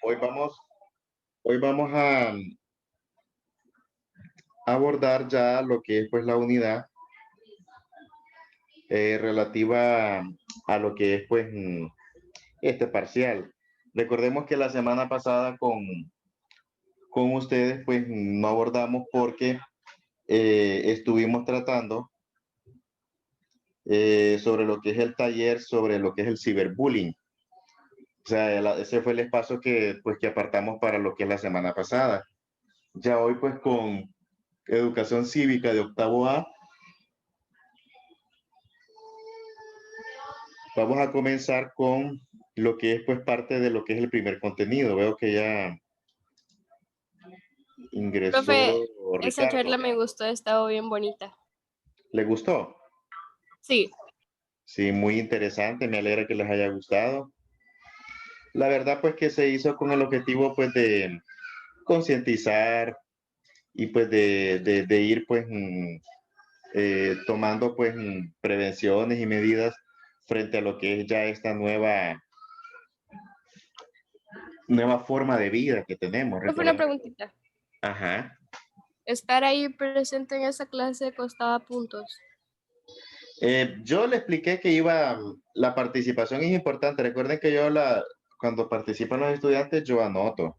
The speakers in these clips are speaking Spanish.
Hoy vamos, hoy vamos a abordar ya lo que es pues la unidad relativa a lo que es pues este parcial. Recordemos que la semana pasada con ustedes pues no abordamos porque estuvimos tratando sobre lo que es el taller, sobre lo que es el ciberbullying. O sea, ese fue el espacio que apartamos para lo que es la semana pasada. Ya hoy pues con educación cívica de octavo A, vamos a comenzar con lo que es pues parte de lo que es el primer contenido. Veo que ya ingresó Profe, esa charla Ricardo. me gustó, estaba bien bonita. ¿Le gustó? Sí, Sí, muy interesante. Me alegra que les haya gustado. La verdad pues que se hizo con el objetivo pues de concientizar y pues de ir pues tomando pues prevenciones y medidas frente a lo que es ya esta nueva forma de vida que tenemos. profe, una Recordemos. preguntita. Ajá. ¿Estar ahí presente en esa clase costaba puntos? Yo le expliqué que la participación es importante. Recuerden que cuando participan los estudiantes, yo anoto.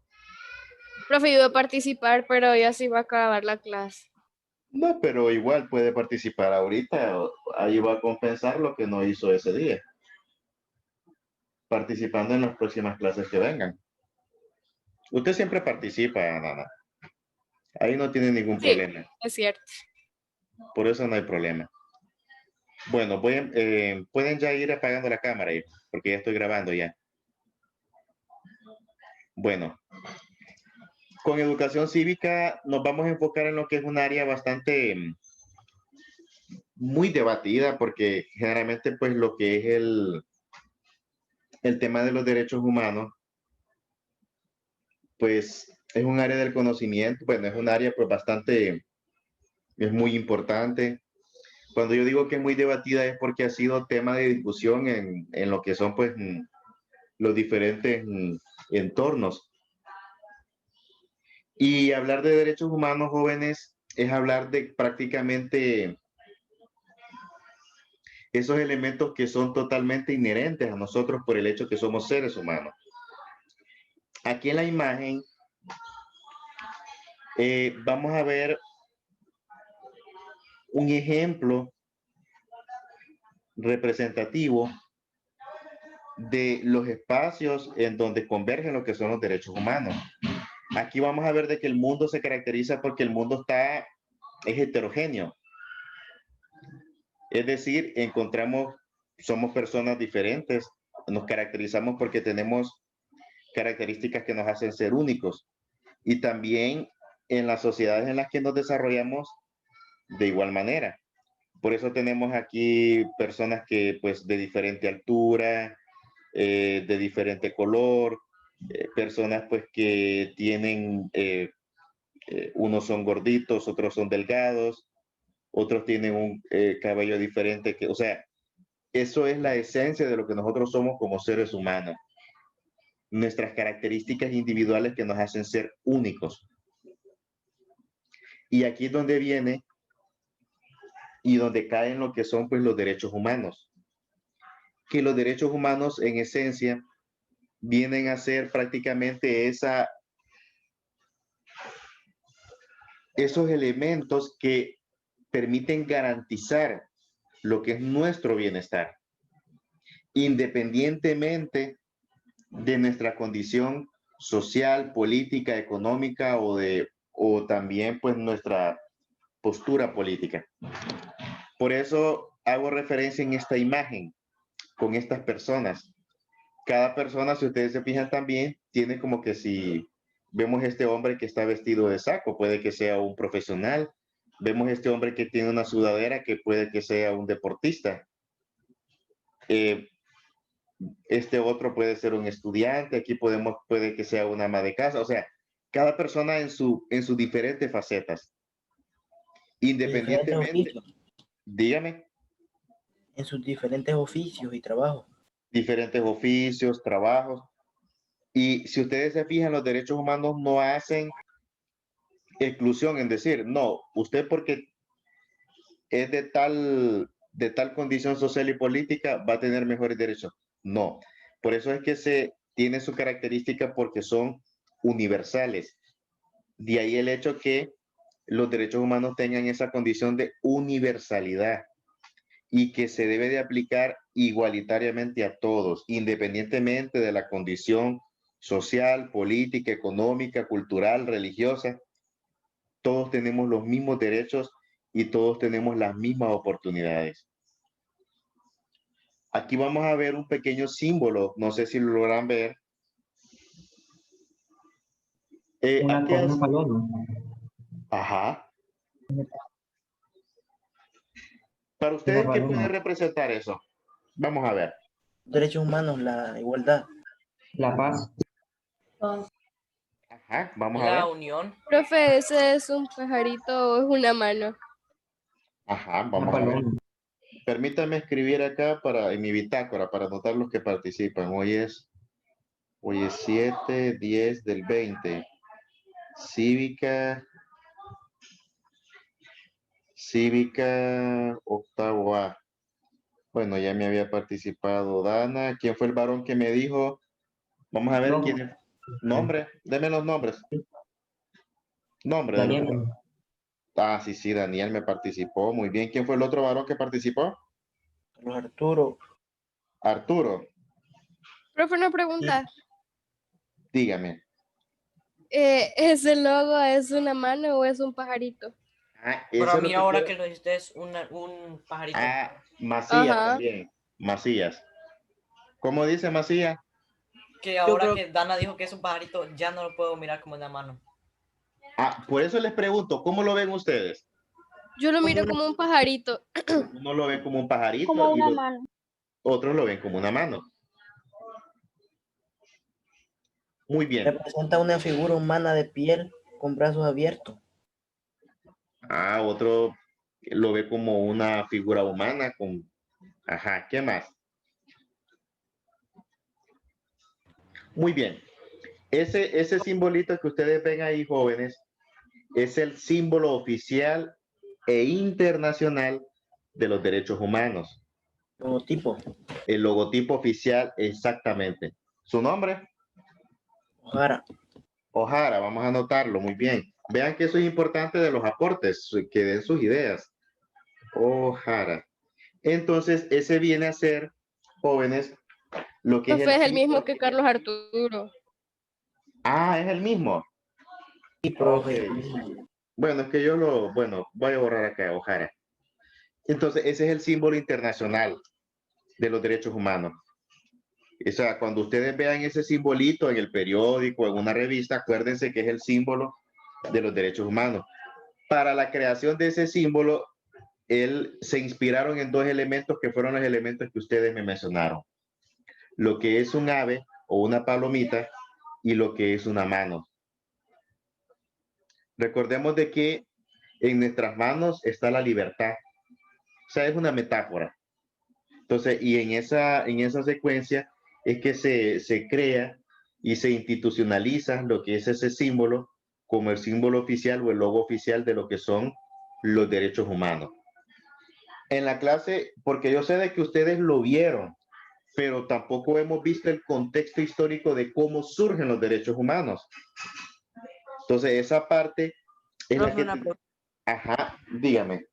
Profe, iba a participar, pero ya se iba a acabar la clase. No, pero igual puede participar ahorita. Ahí va a compensar lo que no hizo ese día, participando en las próximas clases que vengan. Usted siempre participa, Nana. Ahí no tiene ningún Sí, problema. es cierto. Por eso no hay problema. Bueno, pueden ya ir apagando la cámara, porque ya estoy grabando ya. Bueno, con educación cívica nos vamos a enfocar en lo que es un área bastante muy debatida, porque generalmente pues lo que es el tema de los derechos humanos, pues es un área del conocimiento, bueno, es un área pues bastante, es muy importante. Cuando yo digo que es muy debatida es porque ha sido tema de discusión en lo que son pues los diferentes entornos. Y hablar de derechos humanos, jóvenes, es hablar de prácticamente esos elementos que son totalmente inherentes a nosotros por el hecho que somos seres humanos. Aquí en la imagen vamos a ver un ejemplo representativo de los espacios en donde convergen lo que son los derechos humanos. Aquí vamos a ver de que el mundo se caracteriza porque el mundo es heterogéneo. Es decir, somos personas diferentes, nos caracterizamos porque tenemos características que nos hacen ser únicos. Y también en las sociedades en las que nos desarrollamos de igual manera. Por eso tenemos aquí personas que pues de diferente altura, de diferente color, personas pues que tienen, unos son gorditos, otros son delgados, otros tienen un cabello diferente, o sea, eso es la esencia de lo que nosotros somos como seres humanos, nuestras características individuales que nos hacen ser únicos. Y aquí es donde viene y donde caen lo que son pues los derechos humanos, que los derechos humanos en esencia vienen a ser prácticamente esos elementos que permiten garantizar lo que es nuestro bienestar, independientemente de nuestra condición social, política, económica o también pues nuestra postura política. Por eso hago referencia en esta imagen con estas personas. Cada persona, si ustedes se fijan también, tiene como que si vemos este hombre que está vestido de saco, puede que sea un profesional. Vemos este hombre que tiene una sudadera que puede que sea un deportista. Eh, este otro puede ser un estudiante, aquí puede que sea una ama de casa, o sea, cada persona en sus diferentes facetas, Sus diferentes independientemente, oficios, dígame, en sus diferentes oficios y trabajos. diferentes oficios, trabajos. Y si ustedes se fijan, los derechos humanos no hacen exclusión en decir, no, usted porque es de tal condición social y política va a tener mejores derechos. No, por eso es que se tiene su característica porque son universales. De ahí el hecho que los derechos humanos tengan esa condición de universalidad y que se debe de aplicar igualitariamente a todos, independientemente de la condición social, política, económica, cultural, religiosa. Todos tenemos los mismos derechos y todos tenemos las mismas oportunidades. Aquí vamos a ver un pequeño símbolo, no sé si lo logran ver. Una paloma. Ajá. Para ustedes, ¿qué puede representar eso? Vamos a ver. Derechos humanos, la igualdad. La paz. Ajá, vamos a La ver. unión. Profe, ¿ese es un pajarito o es una mano? Ajá, Una vamos a ver. paloma. Permítame escribir acá en mi bitácora para anotar los que participan. Hoy es 7/10 del 20. Cívica, octavo A. Bueno, ya me había participado Dana. ¿Quién fue el varón que me dijo? Vamos a ver No. quién es. Nombre, deme los nombres. Nombre de los. Daniel. Ah, sí, sí, Daniel me participó. Muy bien. ¿Quién fue el otro varón que participó? Carlos Arturo. Arturo, Profe, una pregunta. dígame. ¿Ese logo es una mano o es un pajarito? Ah, Pero eso a es lo mí que ahora quiero. que lo dijiste es un pajarito. Ah, Macías Ajá. también. Macías. ¿Cómo dice Macías? Que ahora que Dana dijo que es un pajarito, ya no lo puedo mirar como una mano. Ah, por eso les pregunto, ¿cómo lo ven ustedes? Yo lo miro como un pajarito. Uno lo ve como un pajarito Como y una mano. otros lo ven como una mano. Muy bien. Representa una figura humana de piel con brazos abiertos. Ah, otro lo ve como una figura humana con... Ajá, ¿qué más? Muy bien. Ese simbolito que ustedes ven ahí, jóvenes, es el símbolo oficial e internacional de los derechos humanos. Logotipo. El logotipo oficial, exactamente. ¿Su nombre? Ojara. Ojara, vamos a anotarlo, muy bien. Vean que eso es importante de los aportes, que den sus ideas. Ojara. Entonces, ese viene a ser, jóvenes, lo que es Profe, el es el mismo símbolo. que Carlos Arturo. Ah, es el mismo. Sí, profe. Ok. Bueno, es que bueno, voy a borrar acá, Ojara. Entonces, ese es el símbolo internacional de los derechos humanos. O sea, cuando ustedes vean ese simbolito en el periódico, en una revista, acuérdense que es el símbolo de los derechos humanos. Para la creación de ese símbolo, se inspiraron en dos elementos que fueron los elementos que ustedes me mencionaron. Lo que es un ave o una palomita y lo que es una mano. Recordemos de que en nuestras manos está la libertad. O sea, es una metáfora. Entonces, y en esa secuencia es que se crea y se institucionaliza lo que es ese símbolo como el símbolo oficial o el logo oficial de lo que son los derechos humanos. En la clase, porque yo sé de que ustedes lo vieron, pero tampoco hemos visto el contexto histórico de cómo surgen los derechos humanos. Entonces, esa parte es la que... Ajá, dígame.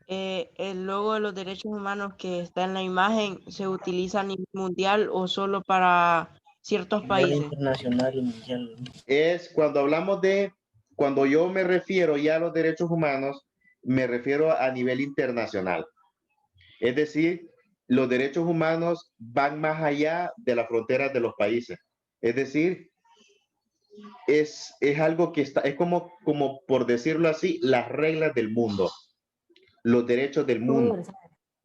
El logo de los derechos humanos que está en la imagen se utiliza a nivel mundial o solo para ciertos países. Internacional y mundial. Es cuando yo me refiero ya a los derechos humanos, me refiero a nivel internacional. Es decir, los derechos humanos van más allá de las fronteras de los países. Es decir, es algo que es como por decirlo así, las reglas del mundo, los derechos del mundo. Es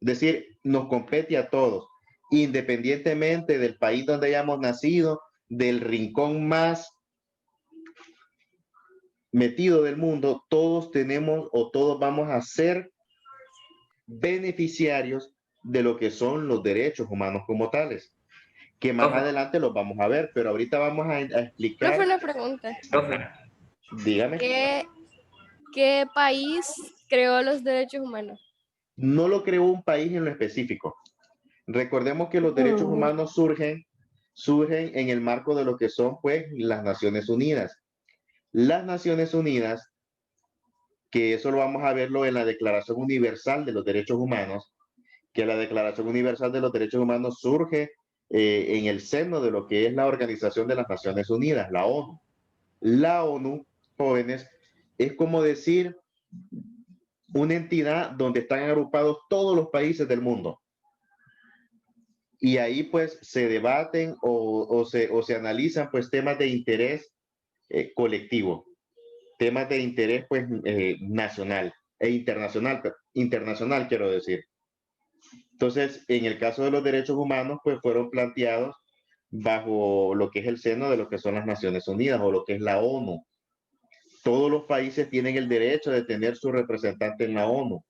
decir, nos compete a todos, independientemente del país donde hayamos nacido, del rincón más metido del mundo, todos tenemos o todos vamos a ser beneficiarios de lo que son los derechos humanos como tales, que más Profe. adelante los vamos a ver, pero ahorita vamos a explicar. Profe, una pregunta. Profe. Dígame. ¿Qué país creó los derechos humanos? No lo creó un país en lo específico. Recordemos que los derechos humanos surgen en el marco de lo que son, pues, las Naciones Unidas. Las Naciones Unidas, que eso lo vamos a verlo en la Declaración Universal de los Derechos Humanos, que la Declaración Universal de los Derechos Humanos surge en el seno de lo que es la Organización de las Naciones Unidas, la ONU. La ONU, jóvenes, es como decir una entidad donde están agrupados todos los países del mundo. Y ahí pues se debaten o se analizan pues temas de interés colectivo, temas de interés pues nacional e internacional quiero decir. Entonces, en el caso de los derechos humanos pues fueron planteados bajo lo que es el seno de lo que son las Naciones Unidas o lo que es la ONU. Todos los países tienen el derecho de tener su representante en la ONU,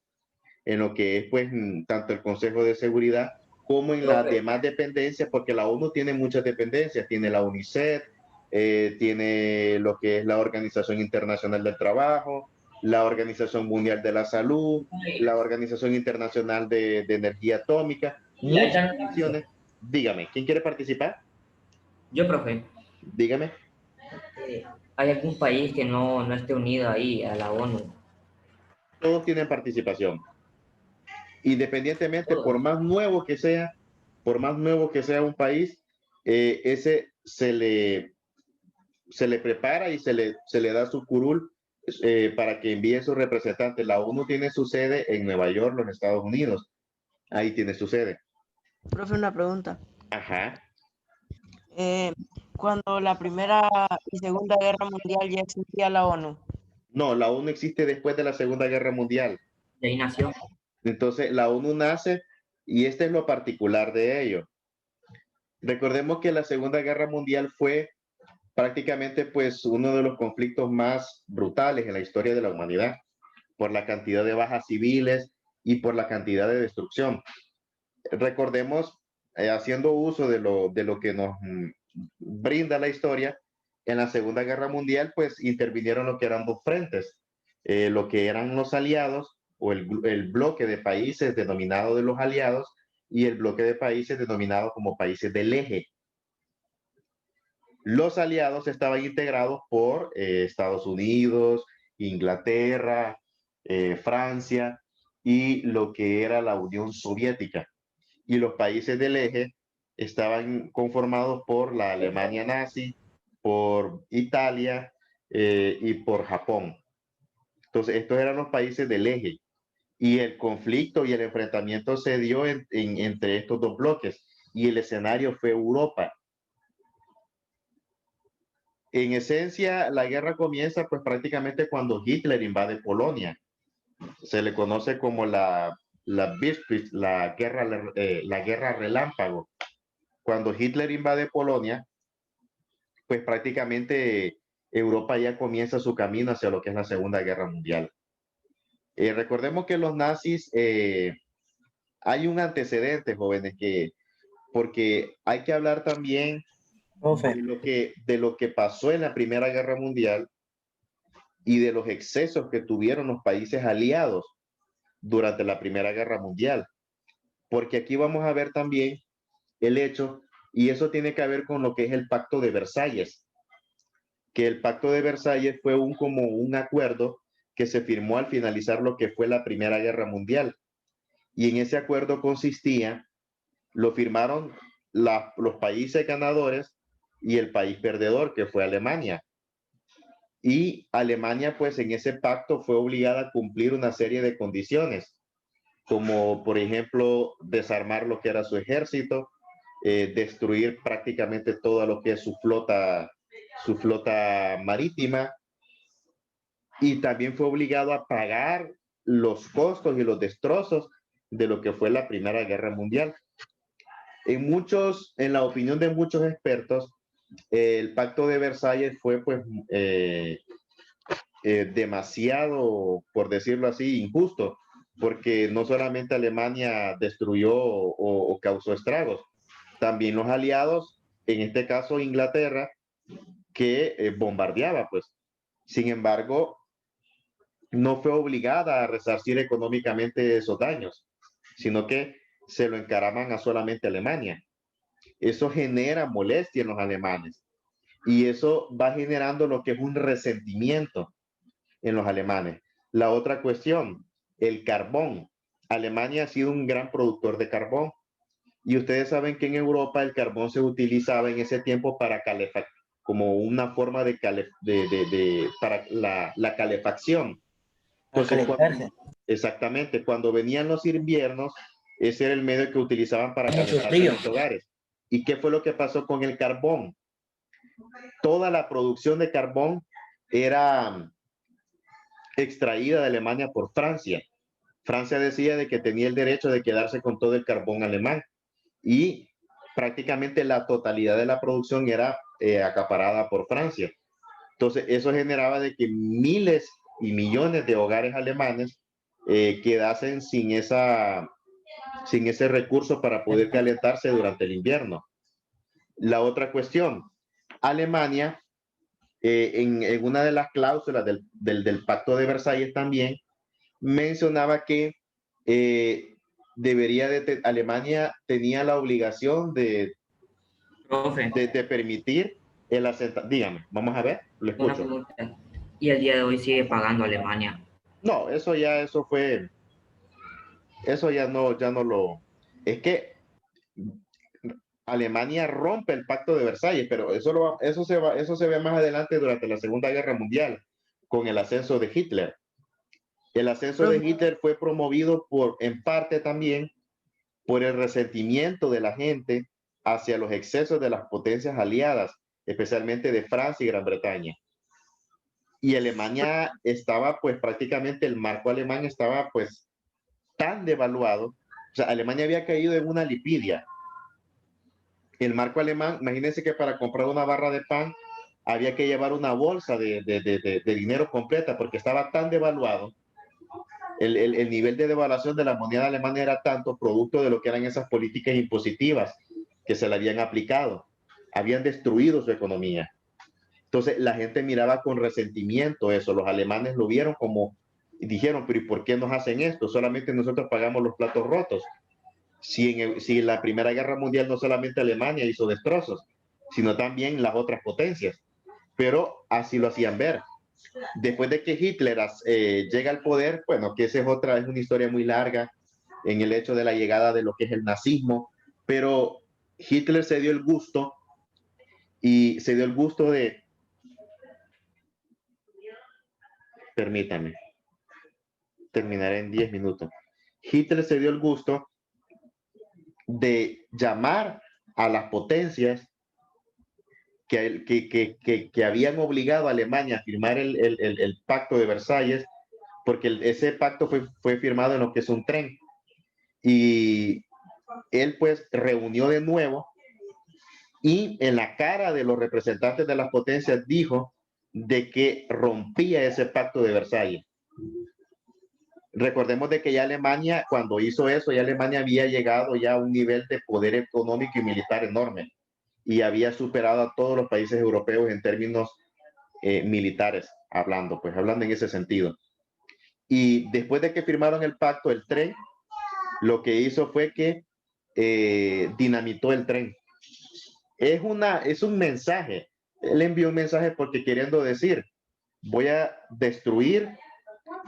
en lo que es pues tanto el Consejo de Seguridad como en las demás dependencias, porque la ONU tiene muchas dependencias, tiene la UNICEF, tiene lo que es la Organización Internacional del Trabajo, la Organización Mundial de la Salud, la Organización Internacional de Energía Atómica, muchas naciones. Dígame, ¿quién quiere participar? Yo, profe. Dígame. ¿Hay algún país que no esté unido ahí a la ONU? Todos tienen participación. Independientemente, por más nuevo que sea un país, ese se le prepara y se le da su curul para que envíe su representante. La ONU tiene su sede en Nueva York, los Estados Unidos. Ahí tiene su sede. Profe, una pregunta. Ajá. Cuando la Primera y Segunda Guerra Mundial ya existía la ONU. No, la ONU existe después de la Segunda Guerra Mundial. De ahí nació. Entonces, la ONU nace y este es lo particular de ello. Recordemos que la Segunda Guerra Mundial fue prácticamente pues uno de los conflictos más brutales en la historia de la humanidad, por la cantidad de bajas civiles y por la cantidad de destrucción. Recordemos, haciendo uso de lo que nos brinda la historia, en la Segunda Guerra Mundial pues intervinieron lo que eran dos frentes, lo que eran los aliados o el bloque de países denominado de los aliados y el bloque de países denominado como países del eje. Los aliados estaban integrados por Estados Unidos, Inglaterra, Francia y lo que era la Unión Soviética. Y los países del eje estaban conformados por la Alemania nazi, por Italia y por Japón. Entonces, estos eran los países del eje. Y el conflicto y el enfrentamiento se dio entre estos dos bloques. Y el escenario fue Europa. En esencia, la guerra comienza pues prácticamente cuando Hitler invade Polonia. Se le conoce como la guerra relámpago. Cuando Hitler invade Polonia, pues prácticamente Europa ya comienza su camino hacia lo que es la Segunda Guerra Mundial. Recordemos que los nazis, hay un antecedente, jóvenes, porque hay que hablar también de lo que pasó en la Primera Guerra Mundial y de los excesos que tuvieron los países aliados durante la Primera Guerra Mundial. Porque aquí vamos a ver también el hecho, y eso tiene que ver con lo que es el Pacto de Versalles, que el Pacto de Versalles fue como un acuerdo que se firmó al finalizar lo que fue la Primera Guerra Mundial. Y en ese acuerdo consistía, lo firmaron los países ganadores y el país perdedor, que fue Alemania. Y Alemania, pues en ese pacto fue obligada a cumplir una serie de condiciones, como por ejemplo desarmar lo que era su ejército, destruir prácticamente todo lo que es su flota marítima, y también fue obligado a pagar los costos y los destrozos de lo que fue la Primera Guerra Mundial. En la opinión de muchos expertos, el Pacto de Versalles fue pues demasiado, por decirlo así, injusto, porque no solamente Alemania destruyó o causó estragos, también los aliados, en este caso Inglaterra, que bombardeaba, pues. Sin embargo, no fue obligada a resarcir económicamente esos daños, sino que se lo encaraman a solamente Alemania. Eso genera molestia en los alemanes y eso va generando lo que es un resentimiento en los alemanes. La otra cuestión, el carbón. Alemania ha sido un gran productor de carbón y ustedes saben que en Europa el carbón se utilizaba en ese tiempo para como una forma para la calefacción. Entonces, exactamente, cuando venían los inviernos, ese era el medio que utilizaban para calentar los hogares. ¿Y qué fue lo que pasó con el carbón? Toda la producción de carbón era extraída de Alemania por Francia. Francia decía de que tenía el derecho de quedarse con todo el carbón alemán y prácticamente la totalidad de la producción era acaparada por Francia. Entonces, eso generaba de que miles y millones de hogares alemanes quedasen sin ese recurso para poder calentarse durante el invierno. La otra cuestión, Alemania, en una de las cláusulas del Pacto de Versalles también, mencionaba que Alemania tenía la obligación de permitir el asentamiento. Dígame, vamos a ver, lo escucho. Y el día de hoy sigue pagando Alemania. No, eso ya no lo... Es que Alemania rompe el Pacto de Versalles, pero eso se ve más adelante durante la Segunda Guerra Mundial, con el ascenso de Hitler. El ascenso de Hitler fue promovido en parte también por el resentimiento de la gente hacia los excesos de las potencias aliadas, especialmente de Francia y Gran Bretaña. Y Alemania estaba, pues prácticamente el marco alemán estaba pues tan devaluado, o sea, Alemania había caído en una lipidia. El marco alemán, imagínense que para comprar una barra de pan había que llevar una bolsa de dinero completa porque estaba tan devaluado. El nivel de devaluación de la moneda alemana era tanto producto de lo que eran esas políticas impositivas que se le habían aplicado. Habían destruido su economía. Entonces la gente miraba con resentimiento eso. Los alemanes lo vieron como, y dijeron, pero ¿y por qué nos hacen esto? Solamente nosotros pagamos los platos rotos. Si en la Primera Guerra Mundial no solamente Alemania hizo destrozos, sino también las otras potencias. Pero así lo hacían ver. Después de que Hitler llega al poder, bueno, que esa es una historia muy larga en el hecho de la llegada de lo que es el nazismo, pero Hitler se dio el gusto de, permítame, terminaré en 10 minutos. Hitler se dio el gusto de llamar a las potencias que habían obligado a Alemania a firmar el Pacto de Versalles, porque ese pacto fue firmado en lo que es un tren. Y él pues reunió de nuevo y en la cara de los representantes de las potencias dijo de que rompía ese Pacto de Versalles. Recordemos de que ya Alemania, cuando hizo eso, ya Alemania había llegado ya a un nivel de poder económico y militar enorme y había superado a todos los países europeos en términos militares, hablando en ese sentido. Y después de que firmaron el pacto, el tren, lo que hizo fue que dinamitó el tren. Es un mensaje. Él envió un mensaje porque queriendo decir, voy a destruir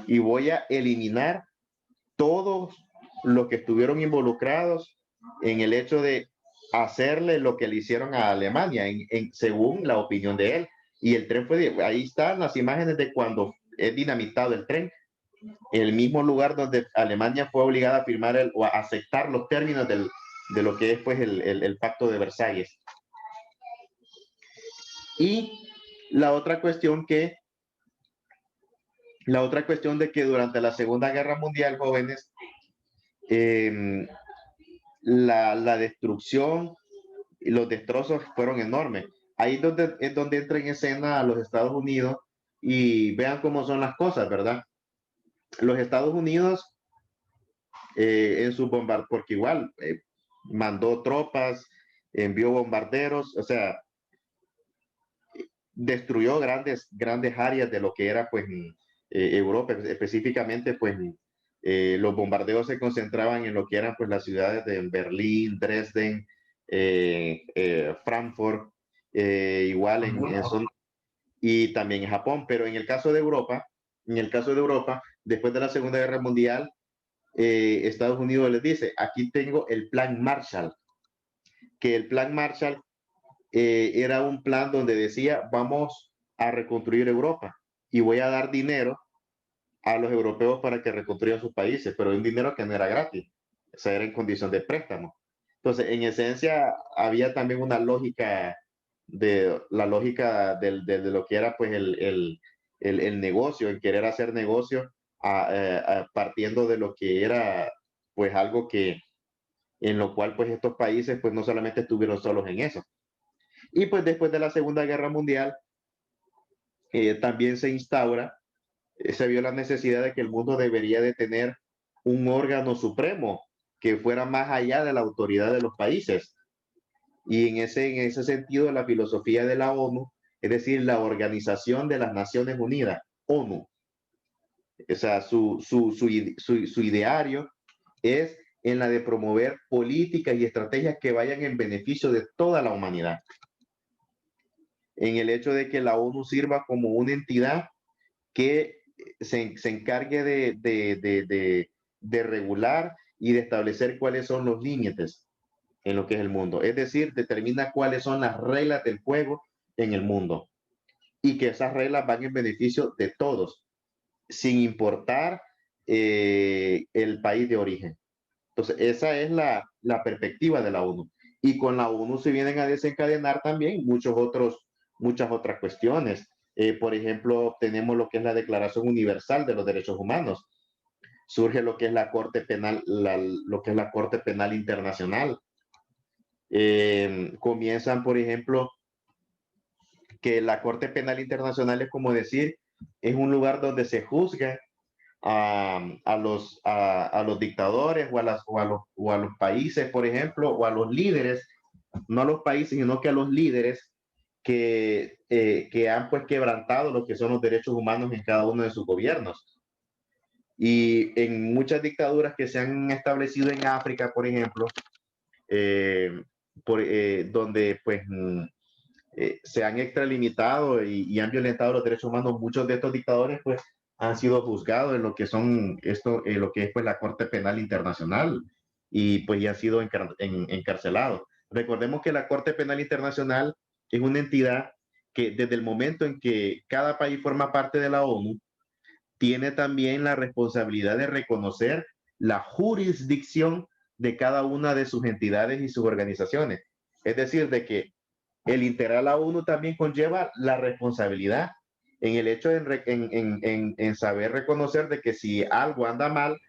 y voy a eliminar todos los que estuvieron involucrados en el hecho de hacerle lo que le hicieron a Alemania, según la opinión de él. Y el tren ahí están las imágenes de cuando es dinamitado el tren, el mismo lugar donde Alemania fue obligada a firmar o a aceptar los términos de lo que es pues el Pacto de Versalles. Y la otra cuestión de que durante la Segunda Guerra Mundial, jóvenes, la destrucción y los destrozos fueron enormes. Ahí es donde entra en escena a los Estados Unidos y vean cómo son las cosas, ¿verdad? Los Estados Unidos en su bombardeo, porque igual mandó tropas, envió bombarderos, o sea, destruyó grandes áreas de lo que era pues Europa, específicamente pues los bombardeos se concentraban en lo que eran pues las ciudades de Berlín, Dresden, Frankfurt, igual y también en Japón, pero en el caso de Europa, después de la Segunda Guerra Mundial, Estados Unidos les dice, aquí tengo el plan Marshall, que el plan Marshall era un plan donde decía, vamos a reconstruir Europa y voy a dar dinero a los europeos para que reconstruyan sus países, pero un dinero que no era gratis, o sea, era en condición de préstamo. Entonces, en esencia, había también una lógica de lo que era pues el negocio, el querer hacer negocio partiendo de lo que era pues algo que en lo cual pues estos países pues no solamente estuvieron solos en eso. Y pues después de la Segunda Guerra Mundial también se instaura, se vio la necesidad de que el mundo debería de tener un órgano supremo que fuera más allá de la autoridad de los países. Y en ese sentido, la filosofía de la ONU, es decir, la Organización de las Naciones Unidas, ONU, o sea, su ideario es en la de promover políticas y estrategias que vayan en beneficio de toda la humanidad. En el hecho de que la ONU sirva como una entidad que se encargue de regular y de establecer cuáles son los límites en lo que es el mundo. Es decir, determina cuáles son las reglas del juego en el mundo y que esas reglas van en beneficio de todos, sin importar el país de origen. Entonces, esa es la perspectiva de la ONU. Y con la ONU se vienen a desencadenar también muchas otras cuestiones. Por ejemplo, tenemos lo que es la Declaración Universal de los Derechos Humanos. Surge lo que es la Corte Penal, lo que es la Corte Penal Internacional. Comienzan, por ejemplo, que la Corte Penal Internacional es como decir, es un lugar donde se juzga a los dictadores o a los países, por ejemplo, o a los líderes, no a los países, sino que a los líderes que han pues quebrantado lo que son los derechos humanos en cada uno de sus gobiernos. Y en muchas dictaduras que se han establecido en África, por ejemplo, donde pues se han extralimitado y han violentado los derechos humanos, muchos de estos dictadores pues han sido juzgados en lo que son lo que es pues la Corte Penal Internacional y pues ya han sido encarcelados. Recordemos que la Corte Penal Internacional es una entidad que desde el momento en que cada país forma parte de la ONU, tiene también la responsabilidad de reconocer la jurisdicción de cada una de sus entidades y sus organizaciones. Es decir, de que el integrar la ONU también conlleva la responsabilidad en el hecho en saber reconocer de que si algo anda mal,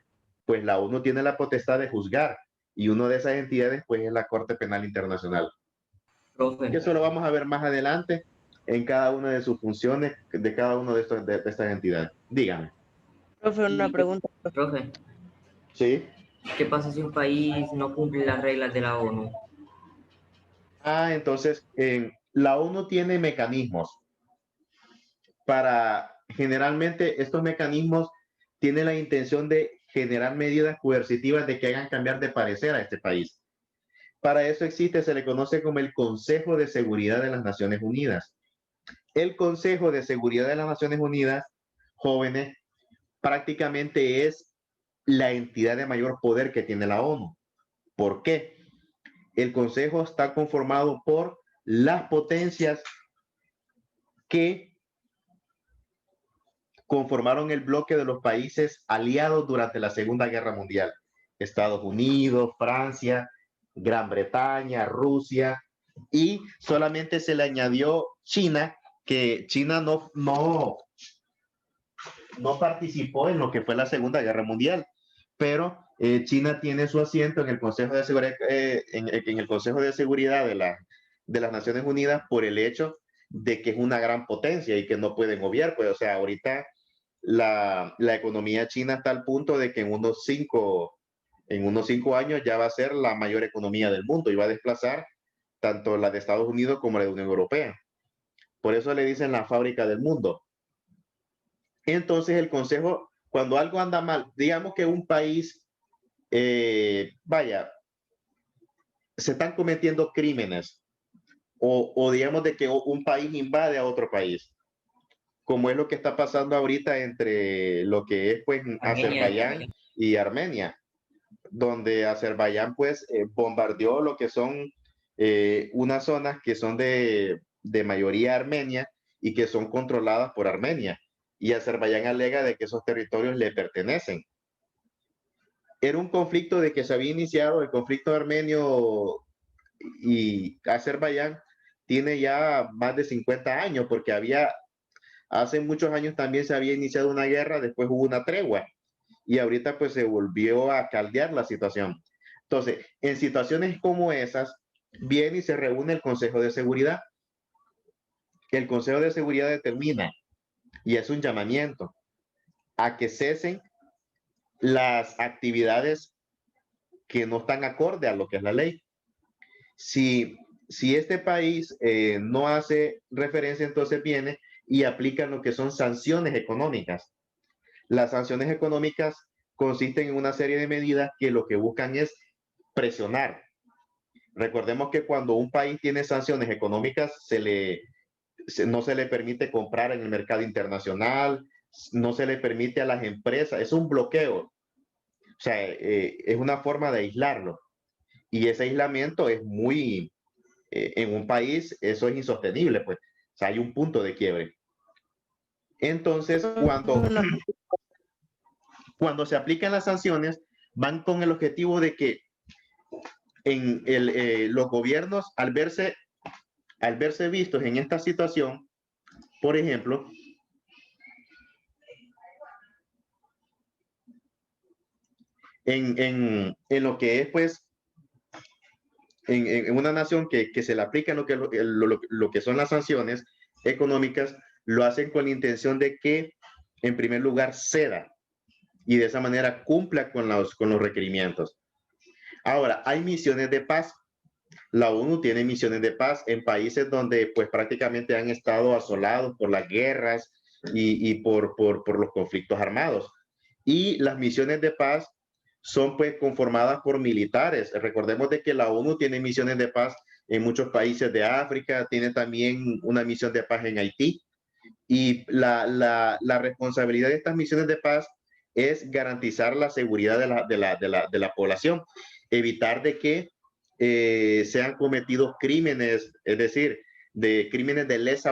pues la ONU tiene la potestad de juzgar y una de esas entidades pues es la Corte Penal Internacional. Profe. Y eso lo vamos a ver más adelante en cada una de sus funciones de cada una de estas entidades. Dígame. Profe, una pregunta. Profe, ¿Sí? ¿qué pasa si un país no cumple las reglas de la ONU? Entonces, la ONU tiene mecanismos generalmente estos mecanismos tienen la intención de generar medidas coercitivas de que hagan cambiar de parecer a este país. Para eso existe, se le conoce como el Consejo de Seguridad de las Naciones Unidas. El Consejo de Seguridad de las Naciones Unidas, jóvenes, prácticamente es la entidad de mayor poder que tiene la ONU. ¿Por qué? El Consejo está conformado por las potencias que conformaron el bloque de los países aliados durante la Segunda Guerra Mundial. Estados Unidos, Francia, Gran Bretaña, Rusia, y solamente se le añadió China, que China no participó en lo que fue la Segunda Guerra Mundial, pero China tiene su asiento en el Consejo de Seguridad, en el Consejo de Seguridad de las Naciones Unidas por el hecho de que es una gran potencia y que no pueden obviar, pues, o sea, ahorita la economía china está al punto de que en unos 5 en unos 5 años ya va a ser la mayor economía del mundo y va a desplazar tanto la de Estados Unidos como la de Unión Europea. Por eso le dicen la fábrica del mundo. Entonces el consejo, cuando algo anda mal, digamos que un país, vaya, se están cometiendo crímenes o digamos de que un país invade a otro país, como es lo que está pasando ahorita entre lo que es pues Azerbaiyán y Armenia, donde Azerbaiyán pues bombardeó lo que son unas zonas que son de mayoría armenia y que son controladas por Armenia. Y Azerbaiyán alega de que esos territorios le pertenecen. Era un conflicto de que se había iniciado, el conflicto armenio y Azerbaiyán tiene ya más de 50 años, porque hace muchos años también se había iniciado una guerra, después hubo una tregua, y ahorita pues se volvió a caldear la situación. Entonces, en situaciones como esas, viene y se reúne el Consejo de Seguridad. El Consejo de Seguridad determina, y es un llamamiento, a que cesen las actividades que no están acorde a lo que es la ley. Si este país no hace referencia, entonces viene y aplica lo que son sanciones económicas. Las sanciones económicas consisten en una serie de medidas que lo que buscan es presionar. Recordemos que cuando un país tiene sanciones económicas, no se le permite comprar en el mercado internacional, no se le permite a las empresas, es un bloqueo. O sea, es una forma de aislarlo. Y ese aislamiento es muy, en un país, eso es insostenible, pues. O sea, hay un punto de quiebre. Entonces, cuando se aplican las sanciones, van con el objetivo de que los gobiernos, al verse vistos en esta situación, por ejemplo, en lo que es, pues, en una nación que se le aplican lo que son las sanciones económicas, lo hacen con la intención de que, en primer lugar, ceda y de esa manera cumpla con los requerimientos. Ahora, hay misiones de paz. La ONU tiene misiones de paz en países donde pues prácticamente han estado asolados por las guerras y por los conflictos armados. Y las misiones de paz son pues conformadas por militares. Recordemos de que la ONU tiene misiones de paz en muchos países de África, tiene también una misión de paz en Haití. Y la responsabilidad de estas misiones de paz es garantizar la seguridad de la población, evitar de que sean cometidos crímenes, es decir, de crímenes de lesa